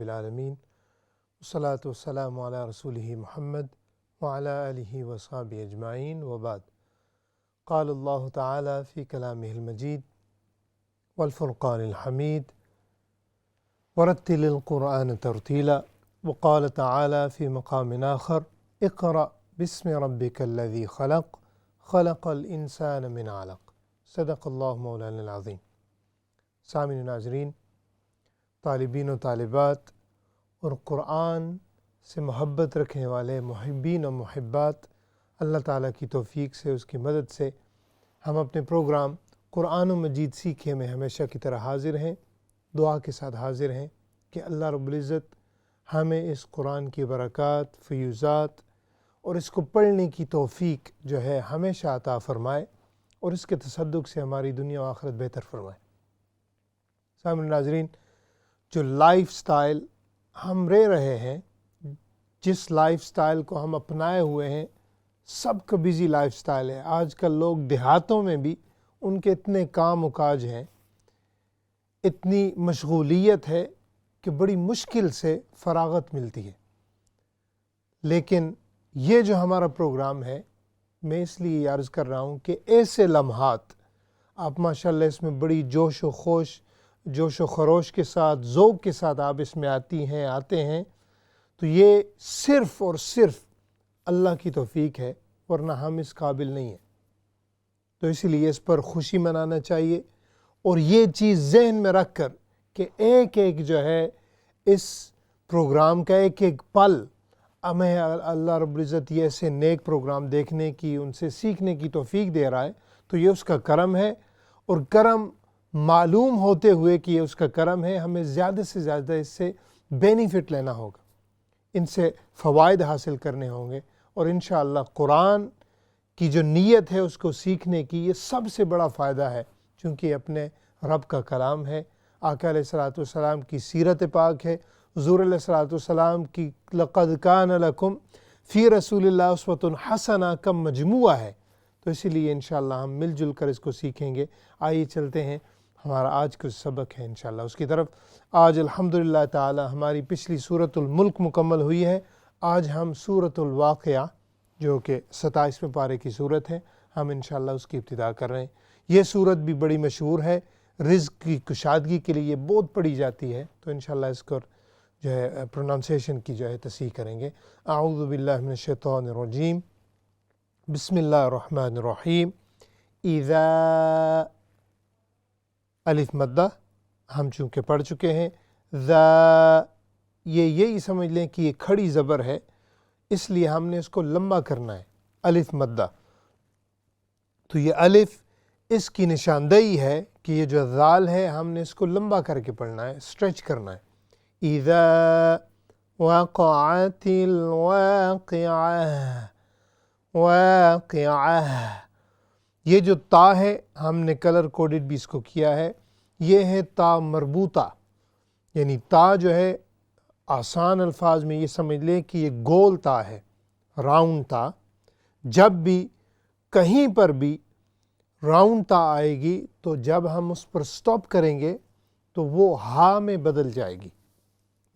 العالمین والصلاة والسلام علی رسولہ محمد وعلی آلہ وصحبہ اجمعین وبعد قال اللہ تعالی فی کلامہ المجید والفرقان الحمید ورتل القرآن ترتیلا وقال تعالی فی مقام آخر اقرأ بسم ربک الذی خلق خلق الانسان من علق صدق اللہ مولانا العظیم۔ سامعین و ناظرین، طالبین و طالبات اور قرآن سے محبت رکھنے والے محبین و محبات، اللہ تعالیٰ کی توفیق سے، اس کی مدد سے ہم اپنے پروگرام قرآن و مجید سیکھیے میں ہمیشہ کی طرح حاضر ہیں، دعا کے ساتھ حاضر ہیں کہ اللہ رب العزت ہمیں اس قرآن کی برکات، فیوزات اور اس کو پڑھنے کی توفیق جو ہے ہمیشہ عطا فرمائے اور اس کے تصدق سے ہماری دنیا و آخرت بہتر فرمائے۔ سامعین ناظرین، جو لائف سٹائل ہم رہے ہیں، جس لائف سٹائل کو ہم اپنائے ہوئے ہیں، سب کا بیزی لائف سٹائل ہے۔ آج کل لوگ دیہاتوں میں بھی ان کے اتنے کام و کاج ہیں، اتنی مشغولیت ہے کہ بڑی مشکل سے فراغت ملتی ہے۔ لیکن یہ جو ہمارا پروگرام ہے، میں اس لیے عرض کر رہا ہوں کہ ایسے لمحات آپ ماشاءاللہ اس میں بڑی جوش و خروش کے ساتھ، ذوق کے ساتھ آپ اس میں آتے ہیں تو یہ صرف اور صرف اللہ کی توفیق ہے، ورنہ ہم اس قابل نہیں ہیں۔ تو اسی لیے اس پر خوشی منانا چاہیے اور یہ چیز ذہن میں رکھ کر کہ ایک جو ہے اس پروگرام کا ایک پل ہمیں اللہ رب العزت یہ ایسے نیک پروگرام دیکھنے کی، ان سے سیکھنے کی توفیق دے رہا ہے، تو یہ اس کا کرم ہے، اور کرم معلوم ہوتے ہوئے کہ یہ اس کا کرم ہے، ہمیں زیادہ سے زیادہ اس سے بینیفٹ لینا ہوگا، ان سے فوائد حاصل کرنے ہوں گے، اور انشاءاللہ قرآن کی جو نیت ہے اس کو سیکھنے کی، یہ سب سے بڑا فائدہ ہے، چونکہ اپنے رب کا کلام ہے، آقا علیہ الصلوۃ والسلام کی سیرت پاک ہے، حضور علیہ الصلوۃ والسلام کی لقد کان لکم فی رسول اللہ اسوۃ حسنہ کا مجموعہ ہے، تو اسی لیے انشاءاللہ ہم مل جل کر اس کو سیکھیں گے۔ آئیے چلتے ہیں، ہمارا آج کا سبق ہے انشاءاللہ اس کی طرف۔ آج الحمدللہ تعالی ہماری پچھلی سورۃ الملک مکمل ہوئی ہے، آج ہم سورۃ الواقعہ جو کہ 27ویں پارے کی سورت ہے، ہم انشاءاللہ اس کی ابتدا کر رہے ہیں۔ یہ سورت بھی بڑی مشہور ہے، رزق کی کشادگی کے لیے بہت پڑھی جاتی ہے، تو انشاءاللہ اس کو جو ہے پروننسیشن کی جو ہے تصحیح کریں گے۔ اعوذ باللہ من الشیطان الرجیم، بسم اللہ الرحمن الرحیم۔ اذا الف مدہ ہم چونکہ پڑھ چکے ہیں، ذا یہی سمجھ لیں کہ یہ کھڑی زبر ہے، اس لیے ہم نے اس کو لمبا کرنا ہے، الف مدہ۔ تو یہ الف اس کی نشاندہی ہے کہ یہ جو ذال ہے ہم نے اس کو لمبا کر کے پڑھنا ہے، اسٹریچ کرنا ہے۔ اذا وقعت الواقعہ، واقعہ، یہ جو تا ہے ہم نے کلر کوڈڈ بھی اس کو کیا ہے، یہ ہے تا مربوطہ، یعنی تا جو ہے آسان الفاظ میں یہ سمجھ لیں کہ یہ گول تا ہے، راؤنڈ تا۔ جب بھی کہیں پر بھی راؤنڈ تا آئے گی تو جب ہم اس پر سٹاپ کریں گے تو وہ ہا میں بدل جائے گی۔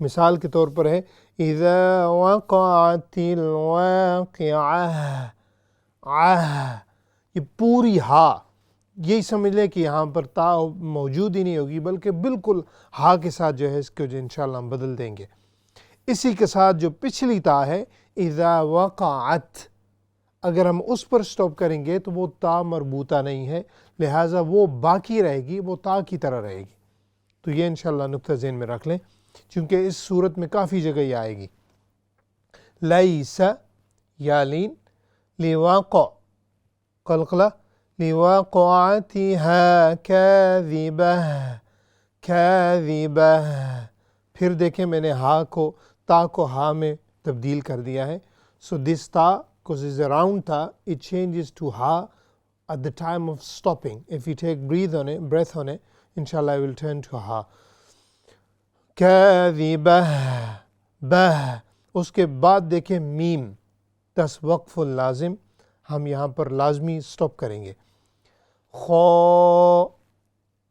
مثال کے طور پر ہے اذا وقعت الواقعہ، یہ پوری ہا، یہی سمجھ لیں کہ یہاں پر تا موجود ہی نہیں ہوگی، بلکہ بالکل ہا کے ساتھ جو ہے اس کو جو انشاءاللہ ہم بدل دیں گے۔ اسی کے ساتھ جو پچھلی تا ہے اذا وقعت، اگر ہم اس پر سٹاپ کریں گے تو وہ تا مربوطہ نہیں ہے، لہٰذا وہ باقی رہے گی، وہ تا کی طرح رہے گی۔ تو یہ انشاءاللہ نقطہ ذہن میں رکھ لیں، چونکہ اس صورت میں کافی جگہ یہ آئے گی۔ لیس یالین، لواقع قلقلہ، لواقعتها کاذبہ، کاذبہ، پھر دیکھیں میں نے ہا کو، تا کو ہا میں تبدیل کر دیا ہے۔ So this ta, because it's a round ta, it changes to ha at the time of stopping. If you take breath on it, inshallah it will turn to ha. کاذبہ، بہ، اس کے بعد دیکھیں میم، دس وقف لازم، ہم یہاں پر لازمی سٹاپ کریں گے۔ خو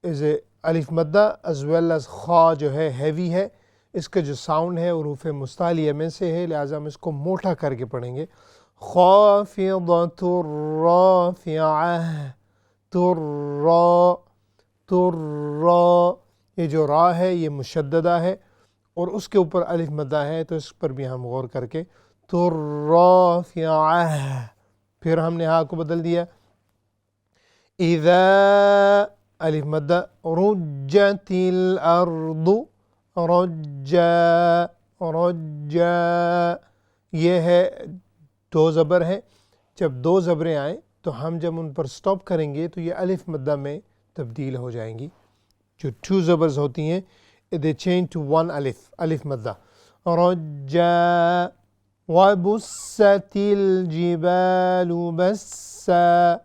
از اے الف مدہ as well as خا جو ہے ہیوی ہے، اس کا جو ساؤنڈ ہے حروف مستعلیہ میں سے ہے، لہٰذا ہم اس کو موٹا کر کے پڑھیں گے. خافضۃ رافعہ، ترا ترا، یہ جو را ہے یہ مشددہ ہے اور اس کے اوپر الف مدہ ہے، تو اس پر بھی ہم غور کر کے ترافعہ. پھر ہم نے ہاں کو بدل دیا، اذا الف مدہ، رجت الارض رجا رجا، یہ ہے دو زبر ہیں. جب دو زبریں آئیں تو ہم جب ان پر سٹاپ کریں گے تو یہ الف مدہ میں تبدیل ہو جائیں گی. جو ٹو زبرز ہوتی ہیں they change to one الف مدہ. رجا وبست الجبال بسا،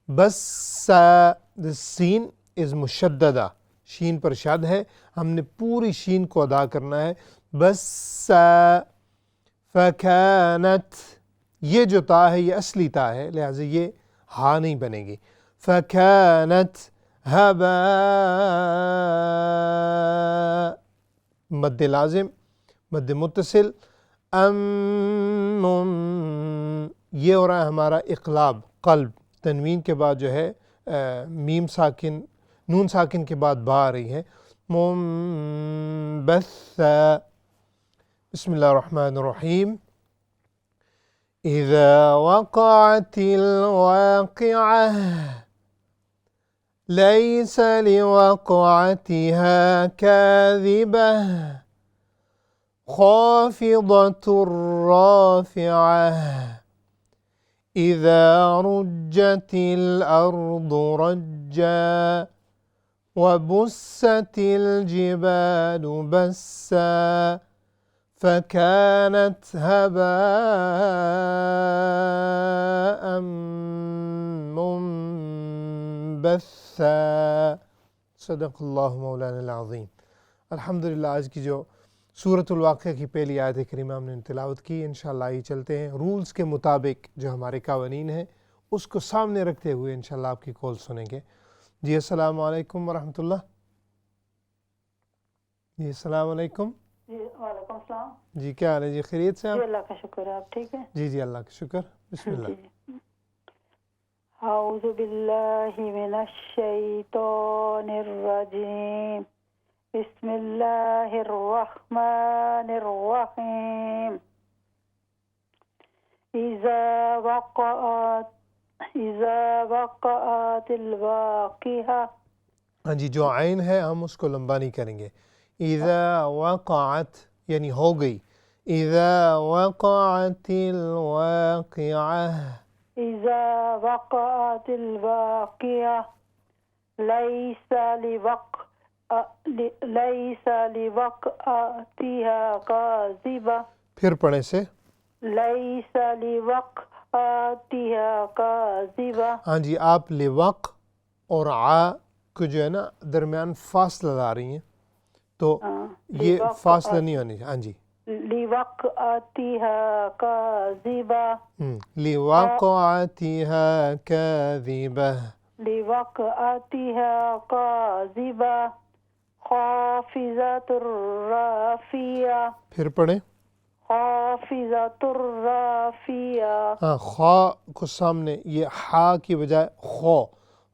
بسا the سین is مشددہ، شین پر شد ہے، ہم نے پوری شین کو ادا کرنا ہے. بسا فکانت، یہ جو تا ہے یہ اصلی تا ہے لہٰذا یہ ہا نہیں بنے گی. فکانت ہباء، مد لازم مد متصل. یہ ہو رہا ہے ہمارا اقلاب، قلب، تنوین کے بعد جو ہے میم ساکن، نون ساکن کے بعد با آ رہی ہے. منبثا. بسم اللہ الرحمن الرحیم. اذا وقعت الواقعة ليس لوقعتها كاذبة خافضة رافعة إذا رجت الأرض رجا وبست الجبال بسا فكانت هباء منبثا. صدق اللہ مولانا العظیم. الحمدللہ آج کی جو سورۃ الواقعہ کی پہلی آیت کریمہ ہم نے تلاوت کی، انشاءاللہ آئیے چلتے ہیں رولز کے مطابق جو ہمارے قوانین ہیں اس کو سامنے رکھتے ہوئے انشاءاللہ آپ کی کال سنیں گے. جی السلام علیکم ورحمۃ اللہ. جی السلام علیکم. جی وعلیکم السلام. جی کیا حال ہے؟ جی خیریت سے آپ؟ جی اللہ کا شکر ہے، آپ ٹھیک ہیں؟ جی جی اللہ کا شکر. بسم اللہ. اعوذ باللہ من الشیطان الرجیم، بسم اللہ الرحمن الرحیم. اذا وقعت الواقعہ. ہاں جی، جو عین ہے ہم اس کو لمبا نہیں کریں گے. اذا وقعت یعنی ہو گئی. اذا وقعت الواقعہ، اذا وقعت الواقعہ لیس لوقعتها کاذبہ. پھر پڑھیں سے لیس لوقعتها کاذبہ. ہاں جی، آپ لوق اور آ کو جو ہے نا درمیان فاصلہ لا رہی ہیں تو یہ فاصلہ نہیں ہونی چاہیے. ہاں جی، لوقعتها کاذبہ. لوقعتها كاذبة. لوقعتها کاذبہ. خافضۃ الرافعہ. پھر پڑھیں. خافضۃ الرافعہ. ہاں، خا کو سامنے، یہ ہا کی بجائے خو،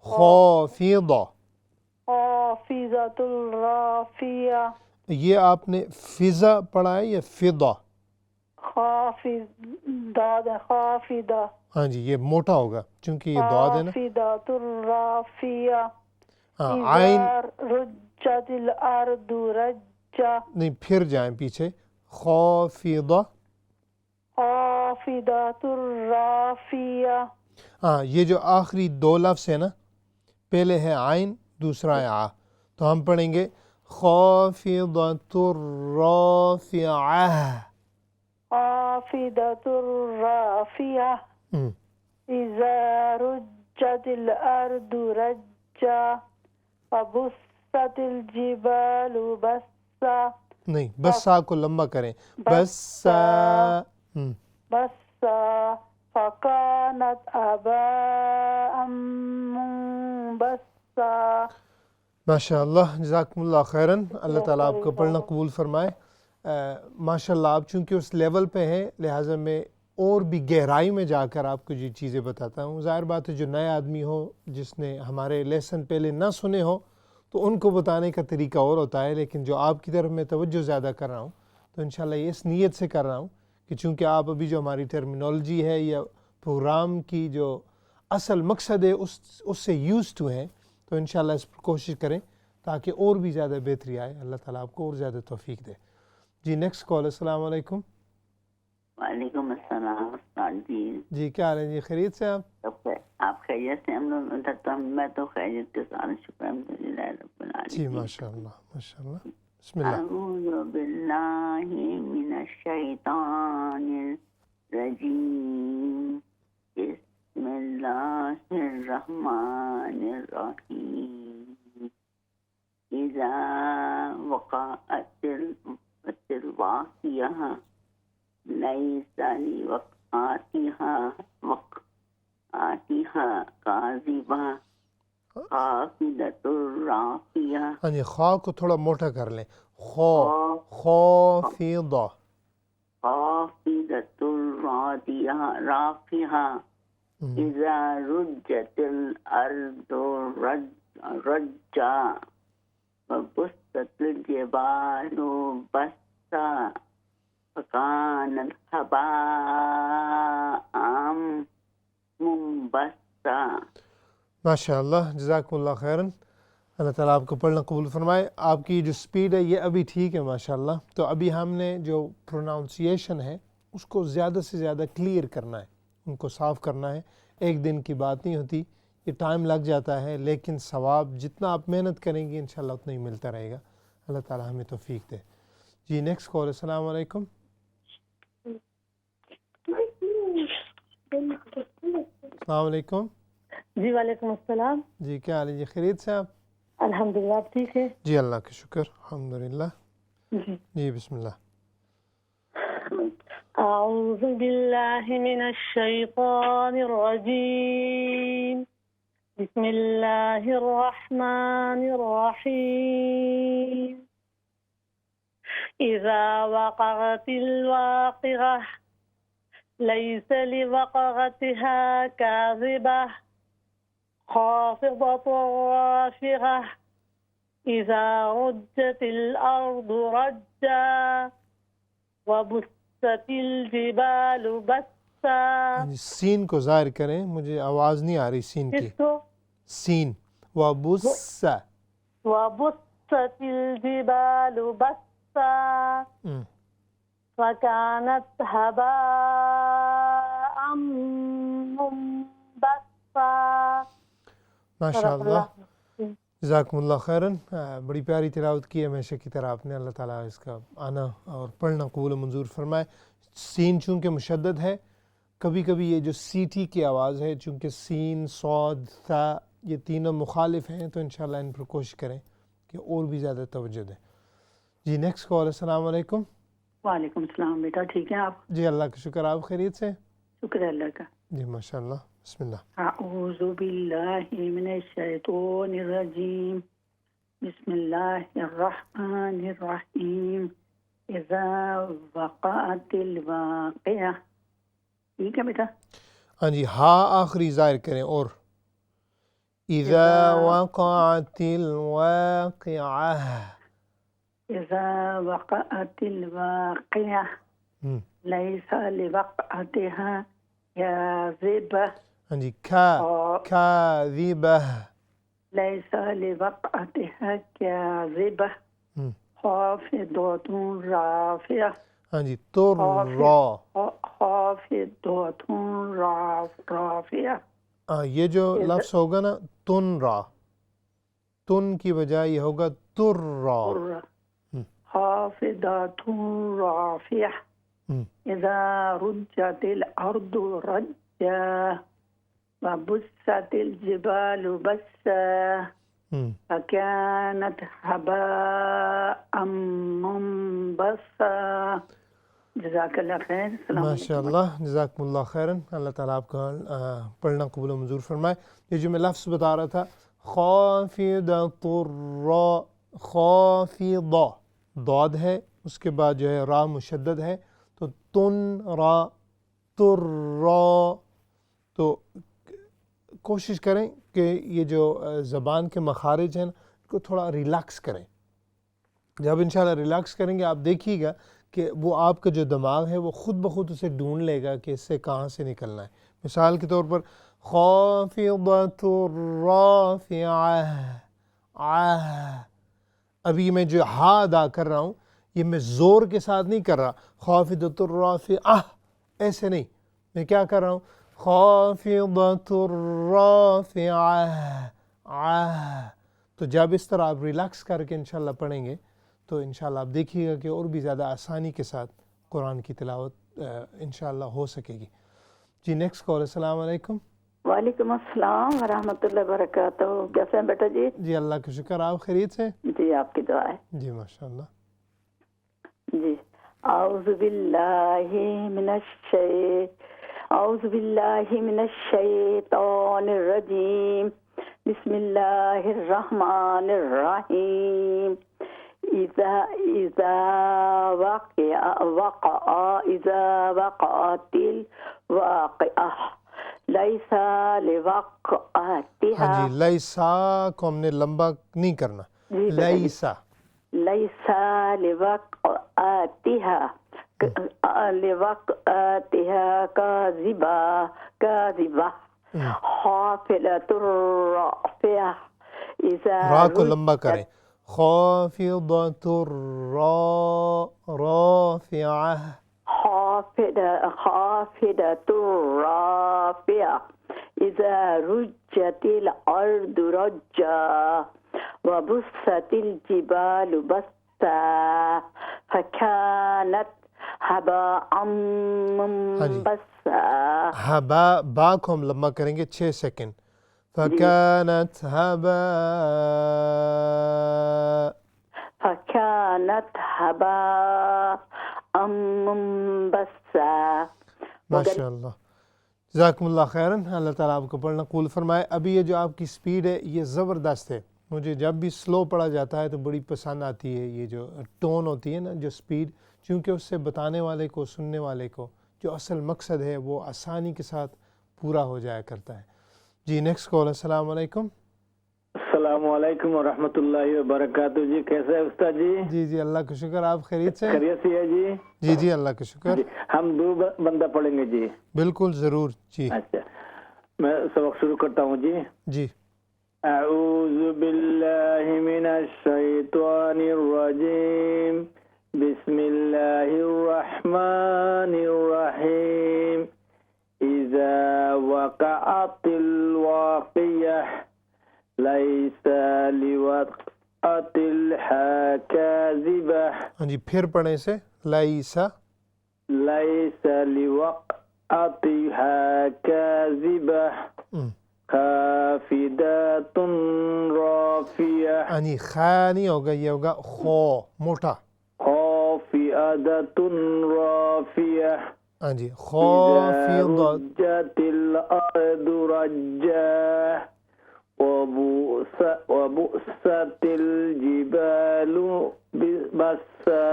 خافضہ. خافضۃ الرافعہ. یہ آپ نے فضا پڑھا ہے یا فضا؟ خافض داد خافضہ. ہاں جی، یہ موٹا ہوگا چونکہ یہ داد ہے نا. خافضۃ الرافعہ. ہاں، عین اذا رجت الارض رجا. نہیں، پھر جائیں پیچھے. خافضہ. خافضۃ الرافعہ. ہاں، یہ جو آخری دو لفظ ہے نا، پہلے ہے عین دوسرا ہے آ، تو ہم پڑھیں گے خافضۃ الرافعہ. خافضۃ الرافعہ. اذا رجت الارض رجا وبست الجبال بسا. نہیں، بسا کو لمبا کریں. بسا. بسا فکانت اباء منبثا. ماشاء اللہ، جزاکم اللہ خیراً، اللہ تعالیٰ آپ کو پڑھنا قبول فرمائے۔ ماشاء اللہ، آپ چونکہ اس لیول پہ ہیں لہٰذا میں اور بھی گہرائی میں جا کر آپ کو یہ چیزیں بتاتا ہوں۔ ظاہر بات ہے جو نئے آدمی ہو جس نے ہمارے لیسن پہلے نہ سنے ہو تو ان کو بتانے کا طریقہ اور ہوتا ہے، لیکن جو آپ کی طرف میں توجہ زیادہ کر رہا ہوں تو انشاءاللہ یہ اس نیت سے کر رہا ہوں کہ چونکہ آپ ابھی جو ہماری ٹرمینالوجی ہے یا پروگرام کی جو اصل مقصد ہے اس سے یوز ٹو ہیں، تو انشاءاللہ اس پر کوشش کریں تاکہ اور بھی زیادہ بہتری آئے۔ اللہ تعالیٰ آپ کو اور زیادہ توفیق دے۔ جی نیکسٹ کال۔ السلام علیکم۔ وعلیکم السلام استاد جی۔ جی کیا حال ہے جی، خیریت سے آپ خیریت سے؟ ہم لوگ ادھر تو میں تو خیریت کے ساتھ، شکر الحمدللہ رب العالمین۔ جی ماشاء اللہ ماشاء اللہ، بسم اللہ۔ اعوذ باللہ من الشیطان الرجیم، بسم اللہ الرحمن الرحیم۔ اذا وقعت الواقعہ لیس وقعتها کاذبہ خافضۃ الرافعہ۔ ہاں جی، خواہ کو تھوڑا موٹا کر لیں، خافضہ، خافضۃ رافعہ۔ اذا رجت الارض رجا وبست الجبال بسا فکانت هباء منبثا۔ ماشاء اللہ، جزاکم اللہ خیراً، اللہ تعالیٰ آپ کو پڑھنا قبول فرمائے۔ آپ کی جو سپیڈ ہے یہ ابھی ٹھیک ہے ماشاء اللہ، تو ابھی ہم نے جو پروناؤنسیشن ہے اس کو زیادہ سے زیادہ کلیئر کرنا ہے، ان کو صاف کرنا ہے۔ ایک دن کی بات نہیں ہوتی، یہ ٹائم لگ جاتا ہے، لیکن ثواب جتنا آپ محنت کریں گے انشاءاللہ اتنا ہی ملتا رہے گا۔ اللہ تعالیٰ ہمیں توفیق دے۔ جی نیکسٹ کال۔ السلام علیکم۔ السلام علیکم۔ جی وعلیکم السلام۔ جی کیا حال ہے جی، خیریت سے آپ؟ الحمدللہ، آپ ٹھیک ہے؟ جی اللہ کا شکر الحمدللہ۔ جی بسم اللہ۔ اعوذ باللہ من الشیطان الرجیم، بسم اللہ الرحمن الرحیم۔ اذا وقعت الواقعہ لیس لوقعتها کاذبہ خافضۃ رافعہ۔ اذا رجت الارض رجا وبست الجبال بسا۔ سین کو ظاہر کریں، مجھے آواز نہیں آ رہی سین کی۔ کس کو؟ سین۔ وبس، وبست الجبال بسا فكانت هباء منبثا۔ ماشاء اللہ، جزاکم اللہ خیراً۔ بڑی پیاری تلاوت کی ہے ہمیشہ کی طرح آپ نے، اللہ تعالیٰ اس کا آنا اور پڑھنا قبول و منظور فرمائے۔ سین چونکہ مشدد ہے، کبھی کبھی یہ جو سی ٹی کی آواز ہے، چونکہ سین صاد ثا یہ تینوں مخالف ہیں، تو انشاءاللہ ان پر کوشش کریں کہ اور بھی زیادہ توجہ دیں۔ جی نیکسٹ کال۔ السلام علیکم۔ وعلیکم السلام بیٹا، ٹھیک ہے آپ؟ جی اللہ کا شکر، آپ خیریت سے؟ شکر ہے اللہ کا۔ جی ماشاء اللہ، بسم اللہ۔ اعوذ باللہ من الشیطان الرجیم، بسم اللہ الرحمن الرحیم۔ اذا وقعت الواقعہ، ٹھیک ہے بیٹا؟ ہاں جی، ہاں آخری ظاہر کریں، اور اذا وقعت الواقعہ۔ اذا وقعت الواقعہ لیس لوقعتها کاذبہ۔ ہاں جی، کاذبہ، لیس لوقعتها کاذبہ خافضۃ رافعہ۔ ہاں جی، ترا، خافضۃ رافعہ۔ یہ جو لفظ ہوگا نا تن را، تن کی بجائے یہ ہوگا ترا۔ خافضۃ رافعہ۔ اذا رجت الارض رجا وبست الجبال بسا فكانت هباء منبثا۔ جزاک اللہ خیر۔ ماشاء اللہ، جزاکم اللہ خیراً، اللہ تعالیٰ آپ کا پڑھنا قبول و منظور فرمائے۔ یہ جو میں لفظ بتا رہا تھا خافضۃ الرا، خافضہ ضاد ہے، اس کے بعد جو ہے را مشدد ہے، تو تن را تر را. تو کوشش کریں کہ یہ جو زبان کے مخارج ہیں کو تھوڑا ریلیکس کریں. جب انشاءاللہ ریلیکس کریں گے آپ دیکھیے گا کہ وہ آپ کا جو دماغ ہے وہ خود بخود اسے ڈھونڈ لے گا کہ اس سے کہاں سے نکلنا ہے. مثال کے طور پر خافضۃ الرافعہ، ابھی میں جو ہا ادا کر رہا ہوں یہ میں زور کے ساتھ نہیں کر رہا. خافضۃ الرافعہ ایسے نہیں، میں کیا کر رہا ہوں؟ خافضۃ الرافعہ. تو جب اس طرح آپ ریلیکس کر کے انشاءاللہ پڑھیں گے تو انشاءاللہ آپ دیکھیے گا کہ اور بھی زیادہ آسانی کے ساتھ قرآن کی تلاوت انشاءاللہ ہو سکے گی. جی نیکسٹ کال. السلام علیکم. وعلیکم السلام ورحمۃ اللہ وبرکاتہ. کیسے ہیں بیٹا جی؟ جی اللہ کا شکر، آپ خیریت سے؟ جی آپ کی دعا ہے. جی ماشاءاللہ. جی اعوذ باللہ من الشیطان الرجیم، بسم اللہ الرحمن الرحیم. اذا وقعت الواقعہ لیس لوقعتها. ہاں جی، لیسا کو ہم نے لمبا نہیں کرنا، لیسا. لیسا لوقعتها کاذبہ خافضۃ الرافعہ. را کو لمبا کریں، خافضۃ الرافعہ. خافضۃ الرافعہ اذا رجت الارض رجا وبست الجبال بسا فكانت هباء منبثا. ہبا با کو ہم لمبا کریں گے 6 سیکنڈ. فكانت هباء منبثا. ماشاء اللہ، جزاکم اللہ خیراً. اللہ تعالیٰ آپ کو پڑھنا قبول فرمائے. ابھی یہ جو آپ کی سپیڈ ہے یہ زبردست ہے. مجھے جب بھی سلو پڑھا جاتا ہے تو بڑی پسند آتی ہے یہ جو ٹون ہوتی ہے نا، جو سپیڈ، چونکہ اس سے بتانے والے کو، سننے والے کو جو اصل مقصد ہے وہ آسانی کے ساتھ پورا ہو جایا کرتا ہے. جی نیکسٹ کال. السلام علیکم. السلام علیکم ورحمۃ اللہ وبرکاتہ. جی کیسے ہے استاد جی؟ جی جی اللہ کا شکر، آپ خیریت سے؟ خیریت سے ہے جی. جی جی اللہ کا شکر. جی ہم 2 بندہ پڑھیں گے جی. بالکل ضرور. جی اچھا میں سبق شروع کرتا ہوں جی. جی اعوذ باللہ من الشیطان الرجیم، بسم اللہ الرحمن الرحیم. اذا وقعت الواقعہ لیس لوقعتها کاذبہ. ہاں جی پھر پڑھیں سے لیسا. لیس لوقعتها کاذبہ خافضۃ رافعہ. ہاں جی خا نہیں ہوگا، یہ ہوگا خو موٹا. خافضۃ رافعہ. ہاں جی اذا خافضۃ. رجت الارض رجا وبست الجبال بسا.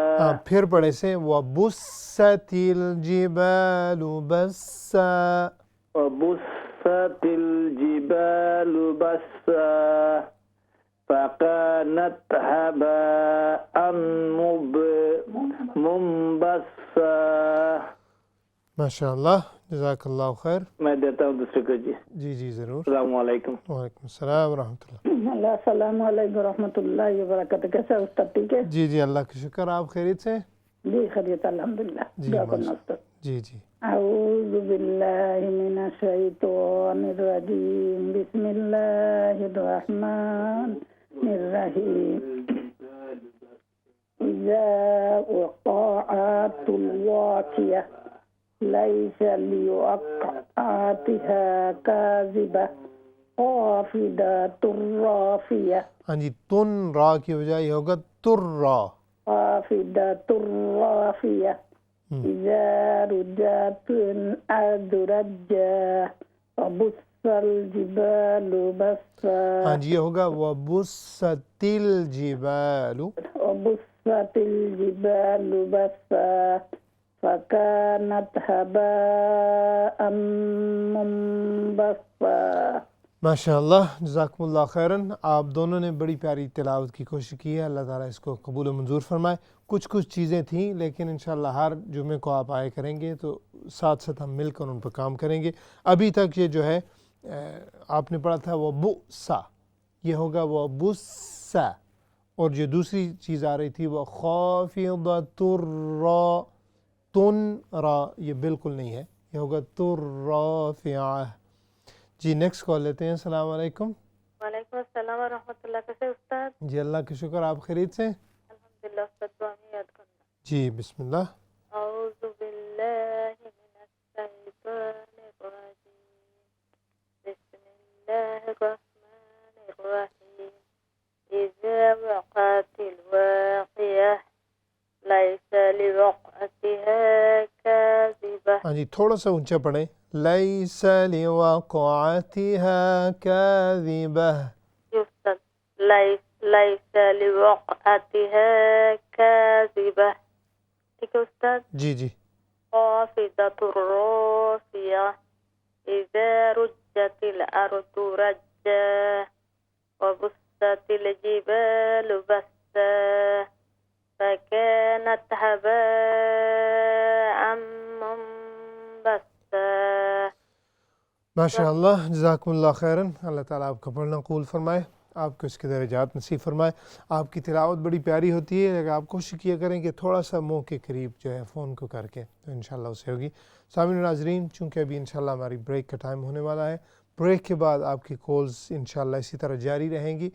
پھر پڑھیں سے وبست الجبال بسا. وبست الجبال بسا فكانت هباء منبثا. ماشاء اللہ جزاک اللہ خیر. میں دیتا ہوں دوسرے کو جی. جی جی ضرور. السلام علیکم. وعلیکم السلام ورحمۃ اللہ. السلام علیکم ورحمۃ اللہ وبرکاتہ. کیسے ہے استاد؟ ٹھیک ہے جی جی اللہ کا شکر، آپ خیریت سے؟ جی خیریت الحمدللہ. جی دعا کرنا ماشاء استاد. جی جی اعوذ باللہ من الشیطان الرجیم، بسم اللہ الرحمن الرحیم. اذا وقعت الواقعہ لیس لوقعتها کاذبہ خافضۃ رافعہ. ہاں جی تن را کی بجائے یہ ہوگا تر را. خافضۃ رافعہ اذا رجت الارض رجا وبست الجبال بسا. ہاں جی یہ ہوگا وبست الجبال. وبست الجبال بسا فكانت هباء منبثا. ماشاء اللہ جزاکم اللہ خیراً. آپ دونوں نے بڑی پیاری تلاوت کی کوشش کی ہے. اللہ تعالیٰ اس کو قبول و منظور فرمائے. کچھ چیزیں تھیں لیکن انشاءاللہ ہر جمعے کو آپ آئے کریں گے تو ساتھ ساتھ ہم مل کر ان پر کام کریں گے. ابھی تک یہ جو ہے آپ نے پڑھا تھا وہ بُسّا، یہ ہوگا وہ بُسّا. اور جو دوسری چیز آ رہی تھی وہ خافضۃ الرا تن را، یہ بالکل نہیں ہے، یہ ہوگا ترافعہ. جی نیکسٹ کال لیتے ہیں. السلام علیکم. وعلیکم السلام ورحمۃ اللہ. کیسے استاد؟ جی اللہ کا شکر. آپ خیریت سے؟ الحمدللہ. استاد دعا میں یاد کرنا. جی بسم اللہ. اعوذ باللہ من الشیطان الرجیم. بسم اللہ الرحمن الرحیم. اذا وقعت الواقعہ لیس لوقعتها کاذبہ. ہاں جی تھوڑا سا اونچا پڑھیں. لیس لوقعتها کاذبہ. استاد لیس لوقعتها کاذبہ. ٹھیک ہے استاد. جی جی خافضۃ الرافعہ اذا رجت الارض رجا وبست الجبال بسا فكانت هباء منبثا. ماشاء اللہ جزاکم اللہ خیراً. اللہ تعالیٰ آپ کا پڑھنا قبول فرمائے، آپ کو اس کے درجات نصیب فرمائے. آپ کی تلاوت بڑی پیاری ہوتی ہے لیکن آپ کوشش کیا کریں کہ تھوڑا سا منہ کے قریب جو ہے فون کو کر کے تو انشاءاللہ اسے ہوگی. سامعین ناظرین چونکہ ابھی انشاءاللہ ہماری بریک کا ٹائم ہونے والا ہے، بریک کے بعد آپ کی کالز انشاءاللہ اسی طرح جاری رہیں گی.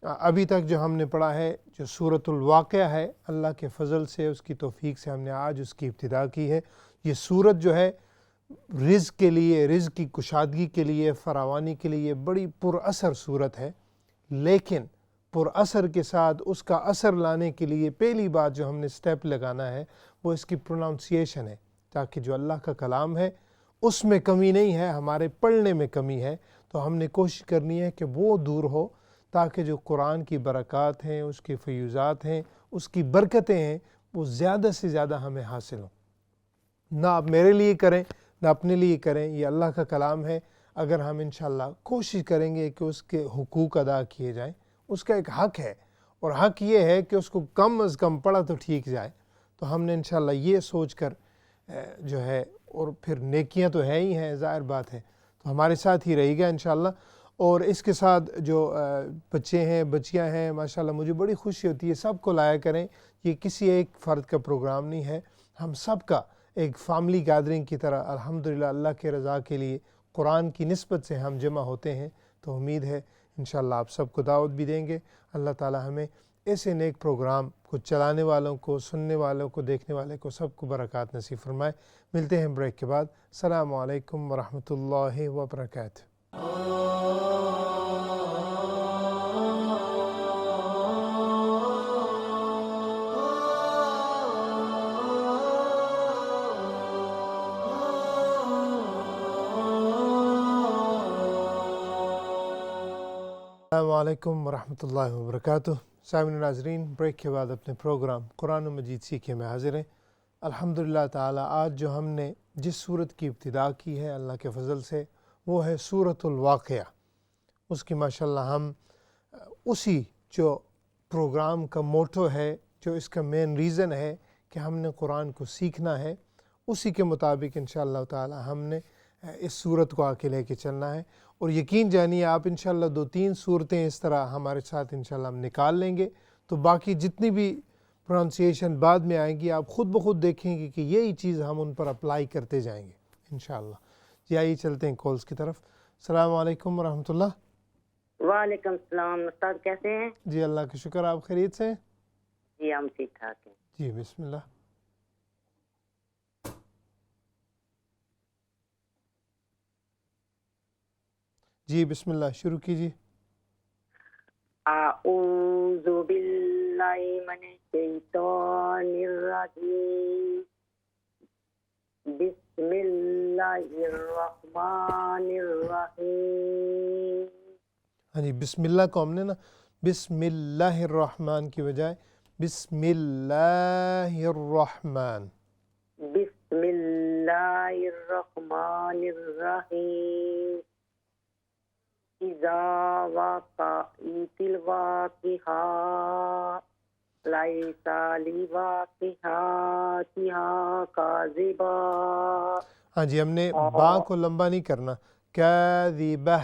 ابھی تک جو ہم نے پڑھا ہے جو سورۃ الواقعہ ہے، اللہ کے فضل سے اس کی توفیق سے ہم نے آج اس کی ابتدا کی ہے. یہ سورت جو ہے رزق کے لیے، رزق کی کشادگی کے لیے، فراوانی کے لیے بڑی پر اثر صورت ہے. لیکن پر اثر کے ساتھ اس کا اثر لانے کے لیے پہلی بات جو ہم نے سٹیپ لگانا ہے وہ اس کی پروننسیشن ہے، تاکہ جو اللہ کا کلام ہے اس میں کمی نہیں ہے، ہمارے پڑھنے میں کمی ہے. تو ہم نے کوشش کرنی ہے کہ وہ دور ہو تاکہ جو قرآن کی برکات ہیں، اس کے فیوزات ہیں، اس کی برکتیں ہیں، وہ زیادہ سے زیادہ ہمیں حاصل ہوں. نہ آپ میرے لیے کریں نہ اپنے لیے کریں، یہ اللہ کا کلام ہے. اگر ہم انشاءاللہ کوشش کریں گے کہ اس کے حقوق ادا کیے جائیں، اس کا ایک حق ہے اور حق یہ ہے کہ اس کو کم از کم پڑھا تو ٹھیک جائے. تو ہم نے انشاءاللہ یہ سوچ کر جو ہے، اور پھر نیکیاں تو ہے ہی ہیں ظاہر بات ہے، تو ہمارے ساتھ ہی رہے گا انشاءاللہ. اور اس کے ساتھ جو بچے ہیں بچیاں ہیں ماشاءاللہ مجھے بڑی خوشی ہوتی ہے، سب کو لایا کریں. یہ کسی ایک فرد کا پروگرام نہیں ہے، ہم سب کا ایک فیملی گیدرنگ کی طرح الحمدللہ اللہ کے رضا کے لیے قرآن کی نسبت سے ہم جمع ہوتے ہیں. تو امید ہے انشاءاللہ آپ سب کو دعوت بھی دیں گے. اللہ تعالی ہمیں ایسے نیک پروگرام کو چلانے والوں کو، سننے والوں کو، دیکھنے والے کو سب کو برکات نصیب فرمائے. ملتے ہیں بریک کے بعد. السلام علیکم ورحمۃ اللہ وبرکاتہ. السلام علیکم ورحمۃ اللہ وبرکاتہ. سامعین ناظرین بریک کے بعد اپنے پروگرام قرآن و مجید سیکھیے میں حاضر ہیں. الحمدللہ تعالی آج جو ہم نے جس صورت کی ابتدا کی ہے اللہ کے فضل سے وہ ہے سورۃ الواقعہ. اس کی ماشاءاللہ ہم اسی جو پروگرام کا موٹو ہے، جو اس کا مین ریزن ہے کہ ہم نے قرآن کو سیکھنا ہے، اسی کے مطابق انشاءاللہ تعالی ہم نے اس صورت کو آ کے لے کے چلنا ہے. اور یقین جانیے آپ انشاءاللہ 2-3 صورتیں اس طرح ہمارے ساتھ انشاءاللہ ہم نکال لیں گے تو باقی جتنی بھی پروننسیشن بعد میں آئیں گی آپ خود بخود دیکھیں گے کہ یہی چیز ہم ان پر اپلائی کرتے جائیں گے انشاءاللہ. جی آئیے چلتے ہیں کالز کی طرف. السلام علیکم ورحمۃ اللہ. وعلیکم السلام. استاد کیسے ہیں؟ جی اللہ کا شکر. آپ خیریت سے ہیں؟ جی ہم ٹھیک ٹھاک ہیں. جی بسم اللہ. جی بسم اللہ شروع کیجیے. اعوذ باللہ من الشیطان الرجیم. بسم بسم اللہ الرحمن الرحیم. ہاں جی، بسم اللہ کو ہم نے نا بسم اللہ الرحمن کی بجائے بسم اللہ الرحمن. بسم اللہ الرحمن الرحیم. اذا وقعت الواقعہ لیس لواقعتہا کاذبہ. ہاں جی، ہم نے با کو لمبا نہیں کرنا. کاذبہ.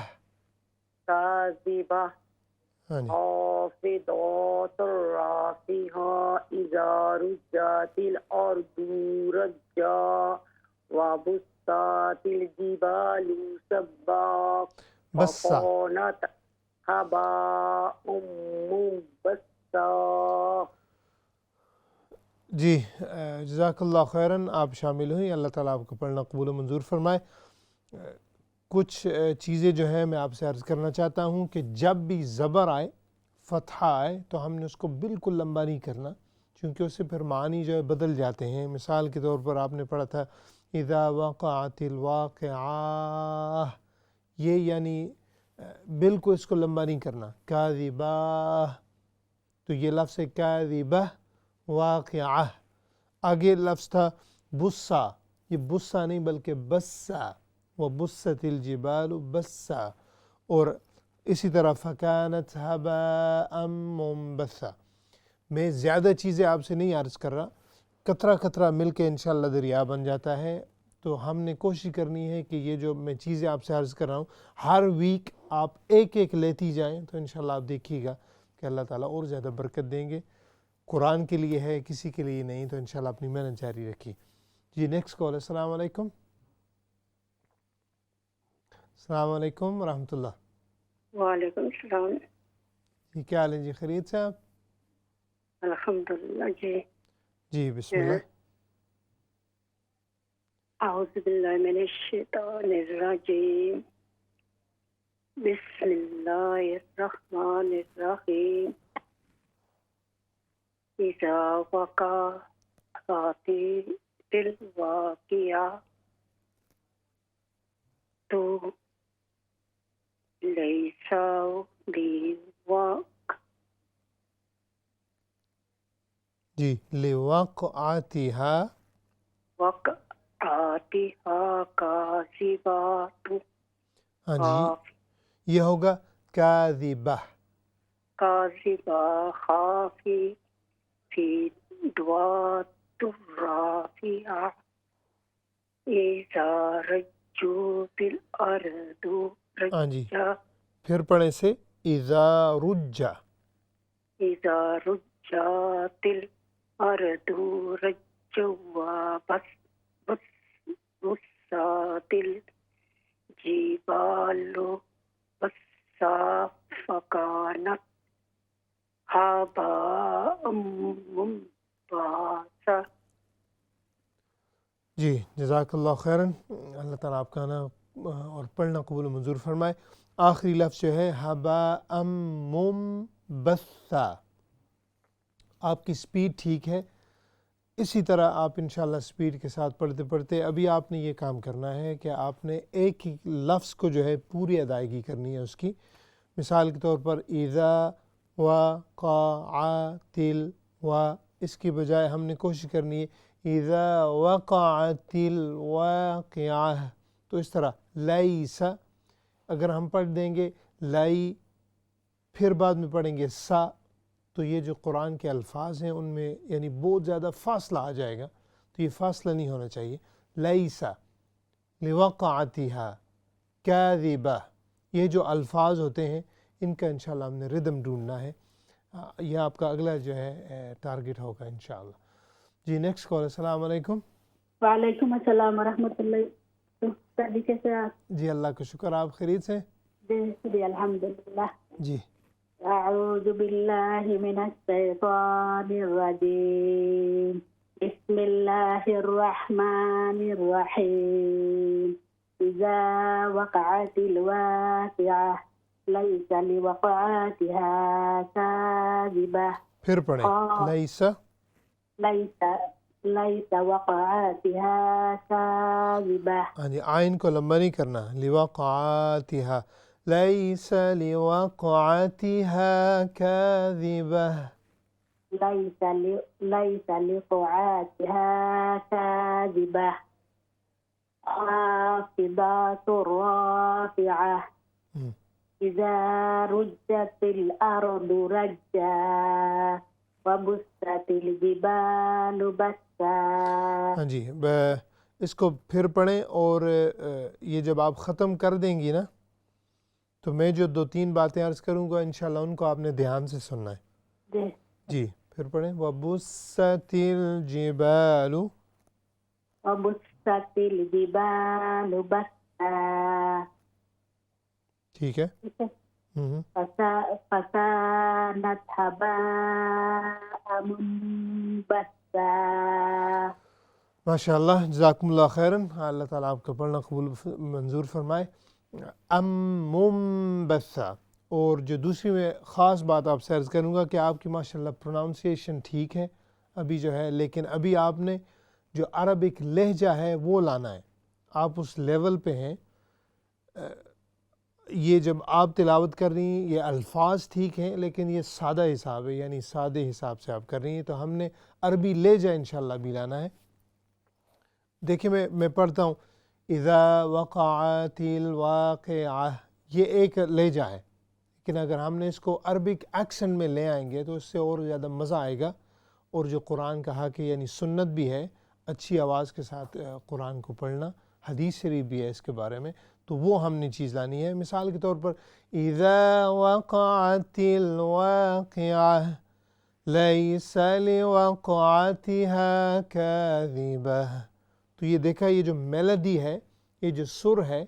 کاذبہ. ہاں جی، خافضات رافعہ اذا رجت الارض رجا وبست الجبال سبا بسا. فكانت هباء منبثا. جی جزاک اللہ خیراً، آپ شامل ہوئیں. اللہ تعالیٰ آپ کو پڑھنا قبول و منظور فرمائے. کچھ چیزیں جو ہیں میں آپ سے عرض کرنا چاہتا ہوں کہ جب بھی زبر آئے، فتحہ آئے، تو ہم نے اس کو بالکل لمبا نہیں کرنا، کیونکہ اس سے پھر معنی جو ہے بدل جاتے ہیں. مثال کے طور پر آپ نے پڑھا تھا اذا وقعت الواقعہ، یہ یعنی بالکل اس کو لمبا نہیں کرنا. کاذبہ، تو یہ لفظ ہے کاذبہ واقعہ. آگے لفظ تھا بسا، یہ بسا نہیں بلکہ بسا. وبست الجبال بسا. اور اسی طرح فکانت هباء منبثا. میں زیادہ چیزیں آپ سے نہیں عرض کر رہا، قطرہ قطرہ مل کے انشاءاللہ دریا بن جاتا ہے. تو ہم نے کوشش کرنی ہے کہ یہ جو میں چیزیں آپ سے عرض کر رہا ہوں ہر ویک آپ ایک ایک لیتی جائیں، تو انشاءاللہ آپ دیکھیے گا کہ اللہ تعالیٰ اور زیادہ برکت دیں گے. قرآن کے لیے ہے، کسی کے لیے نہیں، تو انشاءاللہ اپنی محنت جاری رکھیے. جی نیکسٹ کال. السلام علیکم. السلام علیکم ورحمۃ اللہ. وعلیکم السلام. جی کیا حال ہے جی، خیریت سے آپ؟ الحمدللہ. جی بسم اللہ. اعوذ باللہ من الشیطان الرجیم. بسم اللہ الرحمن الرحیم. اذا وقعت الواقعہ تو لیس جی لواقعتها وقعتها کاذبات. ہاں جی، یہ ہوگا کاذبہ. کاذبہ خافی فی دوات الرافعہ اذا رجت الارض ہاں جی، رجا. پھر پڑھیں سے اذا رجا. اذا رجت الارض رجا وبست الجبال بسا فكانت هباء منبثا. جی جزاک اللہ خیراً. اللہ تعالیٰ آپ کا نا اور پڑھنا قبول و منظور فرمائے. آخری لفظ جو ہے ہباء منبثا. آپ کی سپیڈ ٹھیک ہے، اسی طرح آپ انشاءاللہ سپیڈ کے ساتھ پڑھتے پڑھتے ابھی آپ نے یہ کام کرنا ہے کہ آپ نے ایک ہی لفظ کو جو ہے پوری ادائیگی کرنی ہے اس کی. مثال کے طور پر اذا وقعت اس کی بجائے ہم نے کوشش کرنی ہے اذا وقعت الواقعہ. تو اس طرح لیس اگر ہم پڑھ دیں گے لائی، پھر بعد میں پڑھیں گے سا، تو یہ جو قرآن کے الفاظ ہیں ان میں یعنی بہت زیادہ فاصلہ آ جائے گا. تو یہ فاصلہ نہیں ہونا چاہیے. لیس لوقعتها کاذبہ، یہ جو الفاظ ہوتے ہیں ان کا انشاءاللہ ہم نے ردم ڈھونڈنا ہے. یہ آپ کا اگلا جو ہے ٹارگٹ ہوگا انشاءاللہ. جی نیکسٹ کال. السلام علیکم. وعلیکم السلام ورحمۃ اللہ. کیسے آپ؟ جی اللہ کا شکر، آپ خیریت سے؟ جی الحمدللہ. جی اعوذ باللہ من الشیطان الرجیم. بسم اللہ الرحمن الرحیم. اذا وقعت الواقعہ لیس لوقعتها کاذبہ. پھر پڑھیں لیس. ليس وقعاتها كاذبة. ہاں جی، آئین کو لمبا نہیں کرنا. لوقعاتها ليس لوقعتها كاذبة. ليس لوقعاتها كاذبة. خافضة رافعة إذا رجت الأرض رجا وبست الجبال بسا. ہاں جی، اس کو پھر پڑھیں، اور یہ جب آپ ختم کر دیں گی نا تو میں جو 2-3 باتیں عرض کروں گا انشاءاللہ ان کو آپ نے دھیان سے سننا ہے. جی پھر پڑھیں. وَبُسَّتِ الْجِبَالُ وبست الجبال بسا. ٹھیک ہے. فكانت هباء منبثا. ماشاء اللہ، جزاکم اللہ خیراً. اللہ تعالیٰ آپ کا پڑھنا قبول منظور فرمائے. منبثا. اور جو دوسری میں خاص بات آپ سے عرض کروں گا کہ آپ کی ماشاءاللہ پروناؤنسیشن ٹھیک ہے ابھی جو ہے، لیکن ابھی آپ نے جو عربک لہجہ ہے وہ لانا ہے. آپ اس لیول پہ ہیں. یہ جب آپ تلاوت کر رہی ہیں یہ الفاظ ٹھیک ہیں، لیکن یہ سادہ حساب ہے، یعنی سادے حساب سے آپ کر رہی ہیں، تو ہم نے عربی لہجہ انشاءاللہ بھی لانا ہے. دیکھیں میں پڑھتا ہوں. اذا وقعت الواقعہ، یہ ایک لہجہ ہے، لیکن اگر ہم نے اس کو عربک ایکسنٹ میں لے آئیں گے تو اس سے اور زیادہ مزہ آئے گا. اور جو قرآن کا حق ہے، یعنی سنت بھی ہے اچھی آواز کے ساتھ قرآن کو پڑھنا، حدیث شریف بھی ہے اس کے بارے میں، تو وہ ہم نے چیز لانی ہے. مثال کے طور پر اذا وقعت الواقعہ لیس لوقعتها کاذبہ. تو یہ دیکھا، یہ جو میلڈی ہے، یہ جو سر ہے،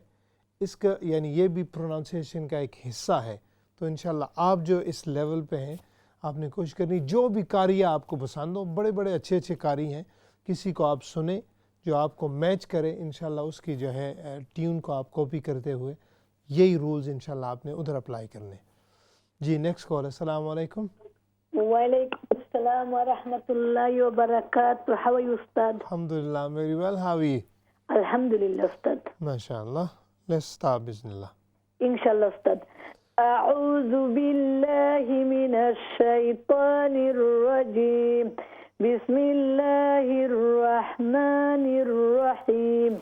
اس کا یعنی یہ بھی پروناؤنسیشن کا ایک حصہ ہے. تو انشاءاللہ آپ جو اس لیول پہ ہیں آپ نے کوشش کرنی، جو بھی قاریہ آپ کو پسند ہو، بڑے بڑے اچھے اچھے قاری ہیں، کسی کو آپ سنیں جو آپ کو میچ کرے، انشاءاللہ اس کی جو ہے ٹیون کو آپ کاپی کرتے ہوئے یہی رولز انشاءاللہ آپ نے ادھر اپلائی کرنے. جی نیکسٹ کال. السلام علیکم. وعلیکم السلام ورحمۃ اللہ وبرکاتہ. How are you, Ustad? Alhamdulillah, very well. How are you? Alhamdulillah, Ustad. MashaAllah. Let's start, Bismillah. Inshallah, Ustad. أعوذ بالله من الشيطان الرجيم. بسم الله الرحمن الرحيم.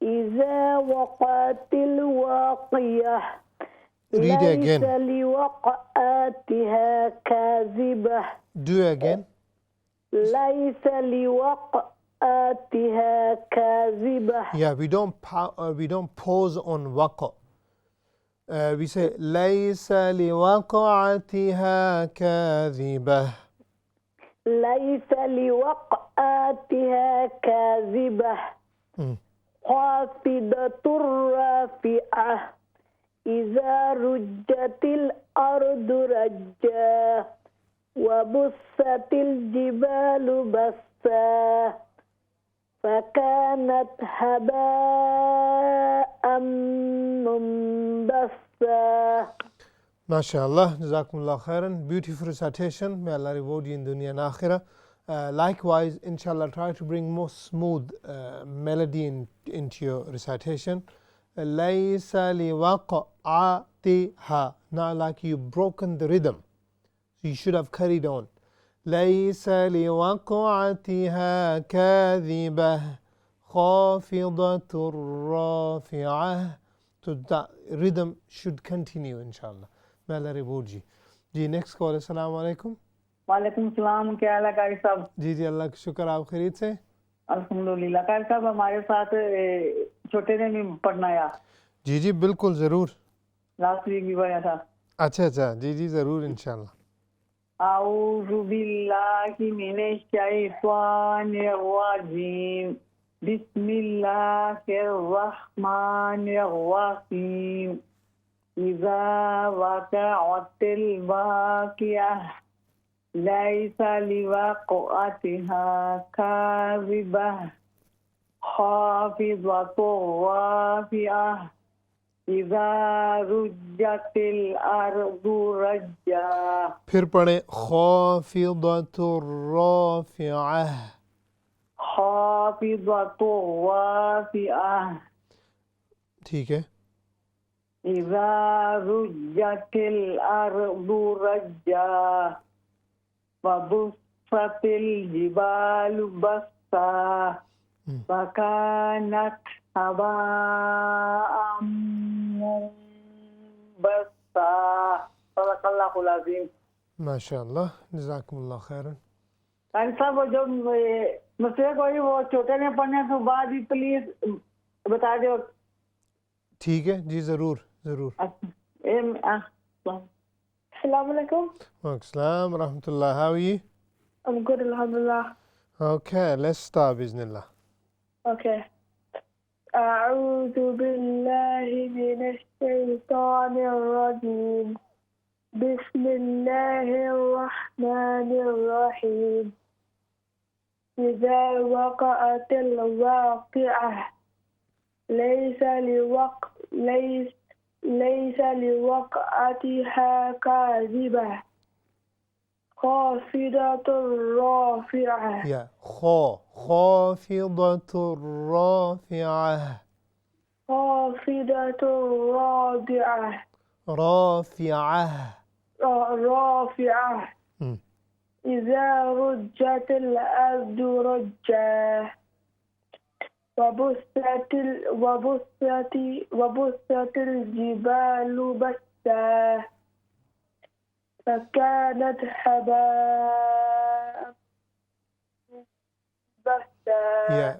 إذا وقعت الواقعة Read it again. ليس لوقعتها كاذبة. Do it again. ليس لوقعتها كاذبة. Yeah, we don't pause on waqa. We say ليس لوقعتها كاذبة. ليس لوقعتها كاذبة. خافضة رافعة إذا رجت الأرض رجا وبست الجبال بسا فكانت هباء منبثا. MashaAllah, Jazakumullah khairan. Beautiful recitation. May Allah reward you in dunya and akhirah. Likewise, inshallah, try to bring more smooth melody into your recitation. لَيْسَ لِوَقْعَتِهَا. Not like you've broken the rhythm. So you should have carried on. لَيْسَ لِوَقْعَتِهَا كَاذِبَةٌ خَافِضَةٌ رَافِعَةٌ. So that rhythm should continue, inshallah. May Allah reward you. جی next call. السلام علیکم. وعلیکم السلام. کیا حال ہے قاری صاحب؟ جی اللہ کا شکر. آپ خیریت سے؟ الحمدللہ. قاری صاحب ہمارے ساتھ چھوٹے نے بھی پڑھنا ہے. جی بالکل ضرور. لاسٹ ویک بھی پڑھا تھا. اچھا جی ضرور انشاءاللہ. اعوذ باللہ من الشیطان الرجیم. بسم اللہ الرحمن الرحیم. اذا وقعت الواقعہ لیس لوقعتها کاذبہ خافضۃ رافعہ اذا رجت الارض رجا. پھر پڑھیں خافضۃ رافعہ. خافضۃ رافعہ. ٹھیک ہے. اذا رجت الارض رجا وبست الجبال بسا فكانت هباء منبثا. صدق اللہ العظیم. ماشاء اللہ، جزاکم اللہ خیرن. قاری صاحب وہ جو مسٹیک ہوئی وہ چھوٹے نے پڑھنے تو بعد ہی پلیز بتا دو. ٹھیک ہے جی، ضرور ضرور. السلام علیکم. وعلیکم السلام ورحمۃ اللہ. How are you? I'm good, alhamdulillah. Okay, let's start بإذن الله. Okay. أعوذ بالله من الشيطان الرجيم. بسم الله الرحمن الرحيم. إذا وقعت الواقعة ليس لوقعتها كاذبة خافضة رافعة. Yeah. خافضة رافعة. خافضة رافعة. رافعة. رافعة. إذا رجت الأرض رجا وبست الجبال بسا فكانت هباء بسا. Yeah.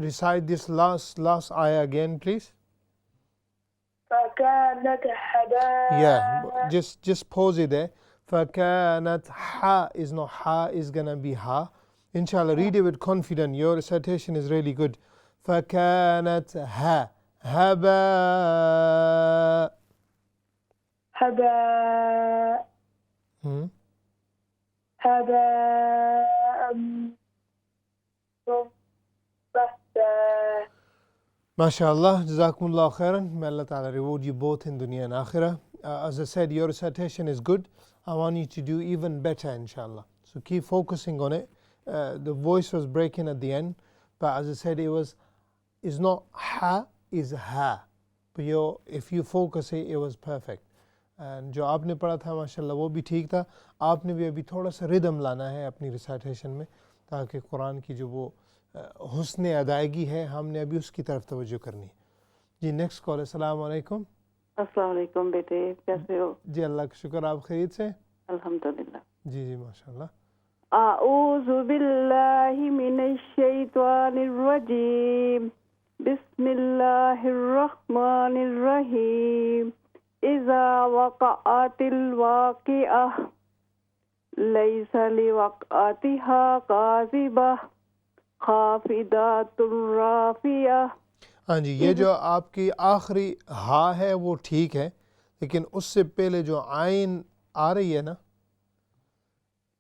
Recite this last ayah again, please. فكانت هباء. Yeah. Just pause it there. فكانت ha is not ha, is gonna be ha. Inshallah, read it with confidence. Your recitation is really good. فكانت ha هباء. هباء. هباء منبثا. MashaAllah, Jazakumullah khairan. May Allah Ta'ala reward you both in dunya and akhirah. As I said, your recitation is good. I want you to do even better, inshallah. So keep focusing on it. The voice was breaking at the end, but as I said, it's not ha, is ha. But if you focus it was perfect. And جو آپ نے پڑھا تھا ماشاءاللہ وہ بھی ٹھیک تھا. آپ نے بھی ابھی تھوڑا سا ردم لانا ہے اپنی ریسائٹیشن میں تاکہ قرآن کی جو وہ حسن ادائیگی ہے ہم نے ابھی اس کی طرف توجہ کرنی. جی نیکسٹ کال. السلام علیکم. السلام علیکم بیٹے، کیسے ہو؟ جی اللہ کا شکر، آپ خیریت سے؟ الحمدللہ. جی ماشاءاللہ. اعوذ باللہ من الشیطان الرجیم. بسم اللہ الرحمن الرحیم. اذا وقعت الواقعہ لیس لوقعتها کاذبہ خافضۃ رافعہ. ہاں جی، یہ جو آپ کی آخری ہا ہے وہ ٹھیک ہے، لیکن اس سے پہلے جو عین آ رہی ہے نا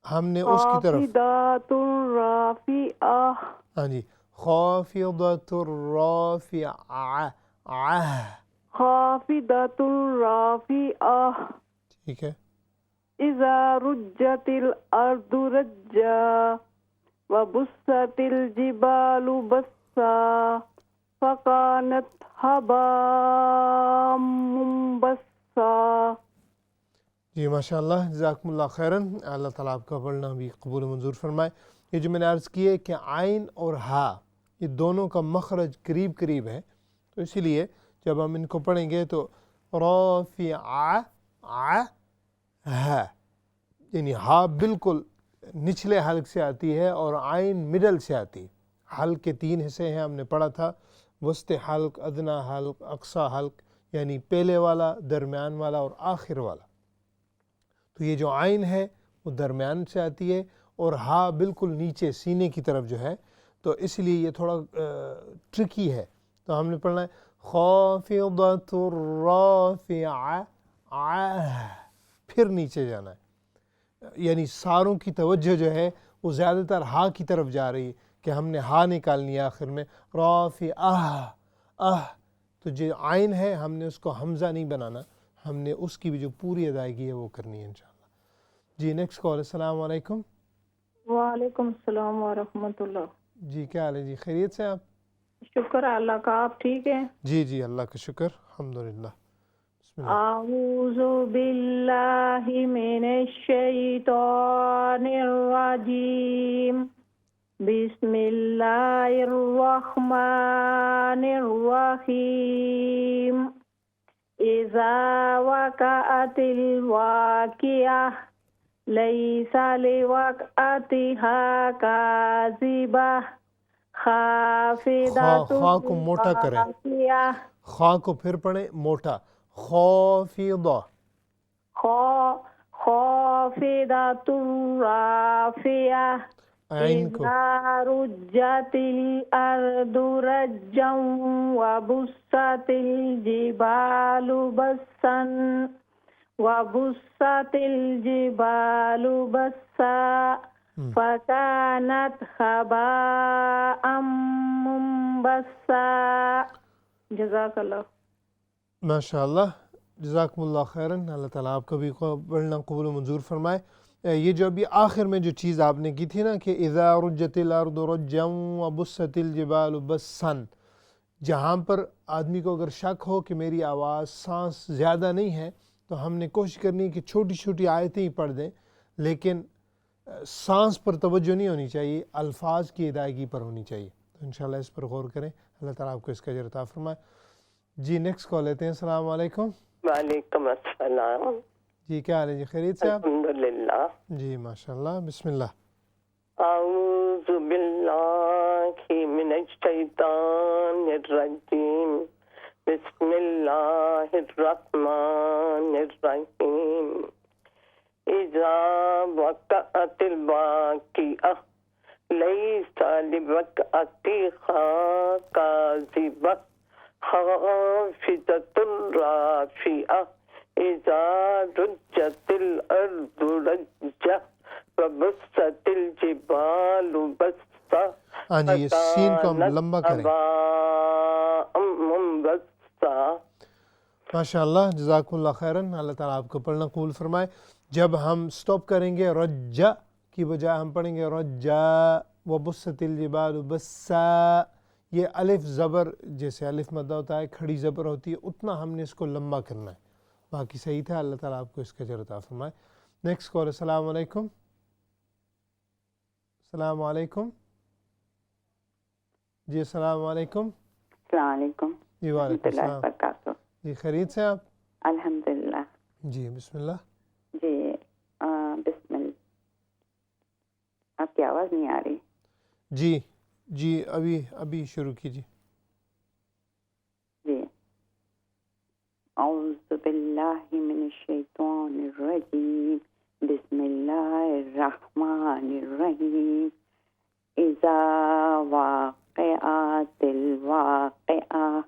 ہم نے اس کی طرف خافضۃ رافعہ. ہاں جی، خافضۃ رافعہ. خافضۃ رافعہ. ٹھیک ہے. اذا رجت الارض رجا وبست الجبال بسا فكانت هباء منبثا. جی ماشاءاللہ، جزاکم اللہ خیرن. اللہ تعالیٰ آپ کا پڑھنا بھی قبول و منظور فرمائے. یہ جو میں نے عرض کی ہے کہ عین اور ہا یہ دونوں کا مخرج قریب قریب ہے، تو اسی لیے جب ہم ان کو پڑھیں گے تو رافعہ ہے، یعنی ہا بالکل نچلے حلق سے آتی ہے اور عین مڈل سے آتی ہے. حلق کے 3 حصے ہیں، ہم نے پڑھا تھا، وسط حلق، ادنا حلق، اقصی حلق، یعنی پہلے والا، درمیان والا اور آخر والا. تو یہ جو عین ہے وہ درمیان سے آتی ہے اور ہا بالکل نیچے سینے کی طرف جو ہے، تو اس لیے یہ تھوڑا ٹرکی ہے. تو ہم نے پڑھنا ہے خافضۃ رافعہ، پھر نیچے جانا ہے. یعنی ساروں کی توجہ جو ہے وہ زیادہ تر ہا کی طرف جا رہی ہے کہ ہم نے ہا نکالنی ہے آخر میں. رافعہ تو جو عین ہے ہم نے اس کو حمزہ نہیں بنانا، ہم نے اس کی بھی جو پوری ادائیگی ہے وہ کرنی ہے انشاءاللہ. جی نیکسٹ کال. السلام علیکم. وعلیکم السلام ورحمۃ اللہ. جی کیا حال ہے جی؟ خیریت سے آپ؟ شکر اللہ کا، آپ ٹھیک ہیں؟ جی جی اللہ کا شکر الحمدللہ. بسم اللہ. اعوذ باللہ من الشیطان الرجیم، بسم اللہ الرحمن الرحیم. اذا وقعت الواقعہ لیس لوقعتها کاذبہ خافضۃ خواہ کو موٹا کریں، رافعہ. خواہ کو پھر پڑھیں موٹا، خافضہ. خافضۃ رافعہ. عین کو اذا رجت الارض رجا وبست الجبال بسا وبست الجبال بسا فكانت هباء منبثا. جزاک اللہ. ماشاء اللہ جزاکم اللہ خیراً. اللہ تعالیٰ آپ کا بھی پڑھنا قبول و منظور فرمائے. یہ جو ابھی آخر میں جو چیز آپ نے کی تھی نا کہ اذا رجت الارض رجا وبست الجبال بسا، جہاں پر آدمی کو اگر شک ہو کہ میری آواز سانس زیادہ نہیں ہے تو ہم نے کوشش کرنی ہے کہ چھوٹی چھوٹی آیتیں ہی پڑھ دیں، لیکن سانس پر توجہ نہیں ہونی چاہیے، الفاظ کی ادائیگی پر ہونی چاہیے. تو انشاءاللہ اس پر غور کریں، اللہ تعالیٰ آپ کو اس کا اجر عطا فرمائے. جی نیکسٹ کال لیتے ہیں. السلام علیکم. وعلیکم السلام. جی کیا حال ہے جی؟ خیریت سے آپ؟ الحمدللہ. جی ماشاء اللہ. بسم اللہ. اعوذ باللہ من الشیطان الرجیم، بسم اللہ الرحمن الرحیم. اذا وقعت الواقعہ لیس لوقعتها کاذبہ خافضۃ رافعہ. اذا رجت الارض رجا وبست الجبال بسا. ہاں جی یہ سین کو ہم لمبا کریں. ماشاء اللہ جزاکم اللہ خیراً. اللہ تعالیٰ آپ کو پڑھنا قبول فرمائے. جب ہم سٹاپ کریں گے رجا کی بجائے ہم پڑھیں گے رجا وبست الجبال بسا. یہ الف زبر جیسے الف مدہ ہوتا ہے، کھڑی زبر ہوتی ہے، اتنا ہم نے اس کو لمبا کرنا ہے. باقی صحیح تھا. اللہ تعالیٰ آپ کو اس کا اجر عطا فرمائے. Next call. السلام علیکم. السلام علیکم. جی السلام علیکم. السلام علیکم. جی وعلیکم السلام. وبرکاتہ. جی خیریت سے آپ؟ الحمدللہ. جی بسم اللہ. جی بسم اللہ. آپ کی آواز نہیں آ رہی. جی جی ابھی شروع کیجیے. جی اعوذ باللہ من الشیطان الرجیم، بسم اللہ الرحمن الرحیم. اذا واقعت الواقعہ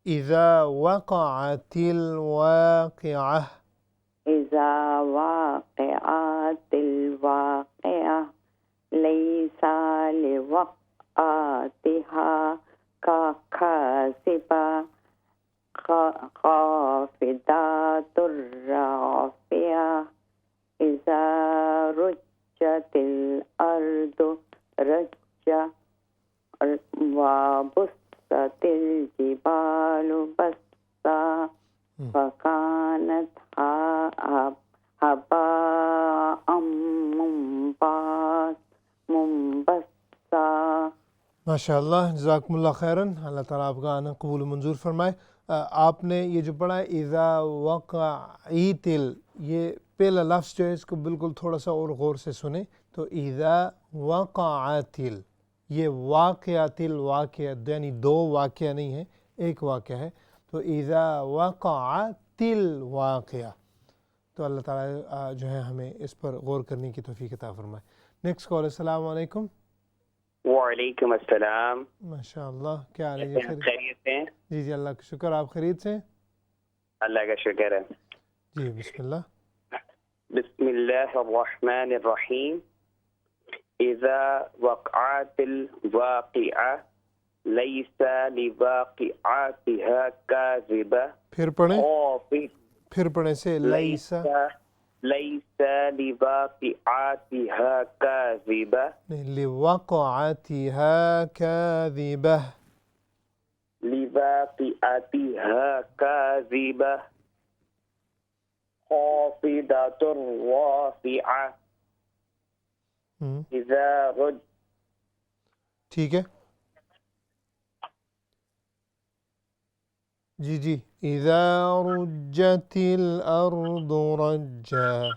اذا وقعت الواقعہ. اذا واقعت الواقعہ لیس لوقعتها کاذبہ خافضۃ رافعہ. اذا رجت الارض رجا وبست الجبال بسا فكانت هباء منبثا. ماشاء اللہ جزاکم اللہ خیراً. اللہ تعالیٰ آپ کا آنا قبول و منظور فرمائے. آپ نے یہ جو پڑھا ہے اذا وقعت یہ پہلا لفظ جو ہے اس کو بالکل تھوڑا سا اور غور سے سنیں. تو اذا وقعت یہ واقعات الواقعہ یعنی دو واقعہ نہیں ہے، ایک واقعہ ہے. تو اذا وقعت الواقعہ. تو اللہ تعالیٰ جو ہے ہمیں اس پر غور کرنے کی توفیق عطا فرمائے. Next call. السلام علیکم. وعلیکم السلام. ماشاء اللہ کیا حال ہے جی؟ خیریت سے ہیں؟ جی جی اللہ کا شکر. آپ خیریت سے ہیں؟ اللہ کا شکر ہے. جی بسم اللہ. بسم اللہ الرحمن الرحیم. اذا وقعت الواقعہ لیس لواقعاتها کاذبہ. پھر پڑھیں سے لیس ليس لواقعاتها كاذبة لوقعتها كاذبة لواقعتها كاذبة خافضة رافعة إذا رج ٹھیک ہے جی اذا رجت الارض رجا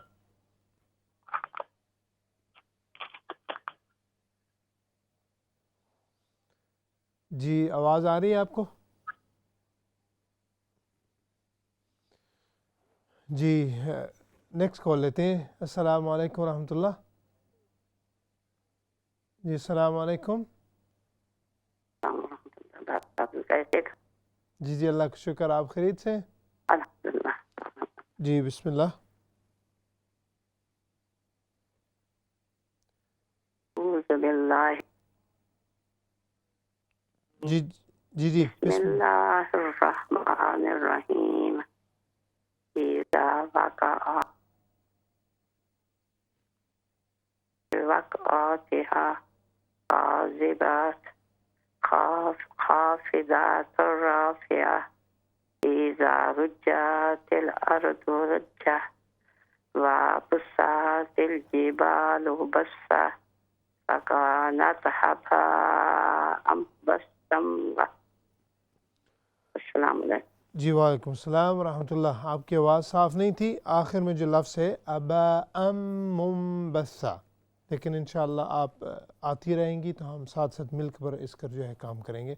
جی آواز آ رہی ہے آپ کو جی نیکسٹ کال لیتے ہیں السلام علیکم ورحمۃ اللہ جی السلام علیکم جی اللہ کا شکر آپ خیریت سے الحمدللہ جی بسم اللہ اعوذ باللہ جی بسم اللہ الرحمن الرحیم اذا وقعتها كاذبات خافضات رافعة إذا رجت الأرض رجا وبست الجبال بسا فكانت هباء منبثا السلام علیکم جی وعلیکم السلام ورحمۃ اللہ آپ کی آواز صاف نہیں تھی آخر میں جو لفظ ہے اباء منبثا لیکن انشاءاللہ آپ آتی رہیں گی تو ہم ساتھ ساتھ مل کر اس کا جو ہے کام کریں گے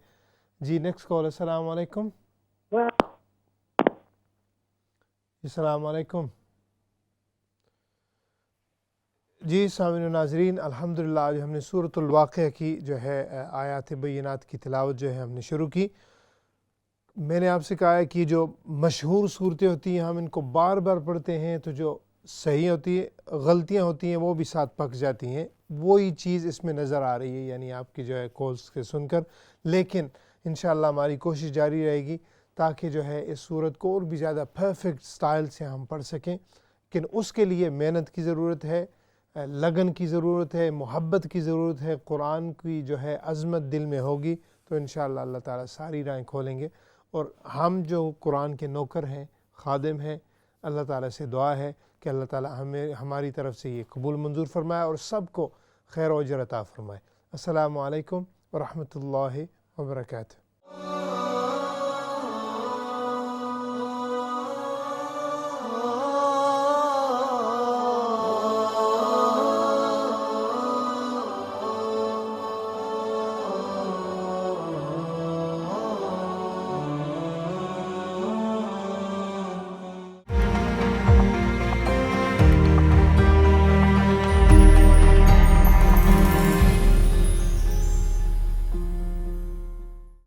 جی نیکسٹ کال السلام علیکم السلام علیکم جی سامعین و ناظرین الحمدللہ آج ہم نے سورۃ الواقعہ کی جو ہے آیات بینات کی تلاوت جو ہے ہم نے شروع کی میں نے آپ سے کہا ہے کہ جو مشہور صورتیں ہوتی ہیں ہم ان کو بار بار پڑھتے ہیں تو جو صحیح ہوتی ہے غلطیاں ہوتی ہیں وہ بھی ساتھ پک جاتی ہیں وہی چیز اس میں نظر آ رہی ہے یعنی آپ کی جو ہے کالس کے سن کر لیکن انشاءاللہ ہماری کوشش جاری رہے گی تاکہ جو ہے اس صورت کو اور بھی زیادہ پرفیکٹ سٹائل سے ہم پڑھ سکیں لیکن اس کے لیے محنت کی ضرورت ہے لگن کی ضرورت ہے محبت کی ضرورت ہے قرآن کی جو ہے عظمت دل میں ہوگی تو انشاءاللہ اللہ تعالیٰ ساری راہیں کھولیں گے اور ہم جو قرآن کے نوکر ہیں خادم ہیں اللہ تعالیٰ سے دعا ہے کہ اللہ تعالیٰ ہماری طرف سے یہ قبول منظور فرمائے اور سب کو خیر و اجر عطا فرمائے السلام علیکم ورحمۃ اللہ وبرکاتہ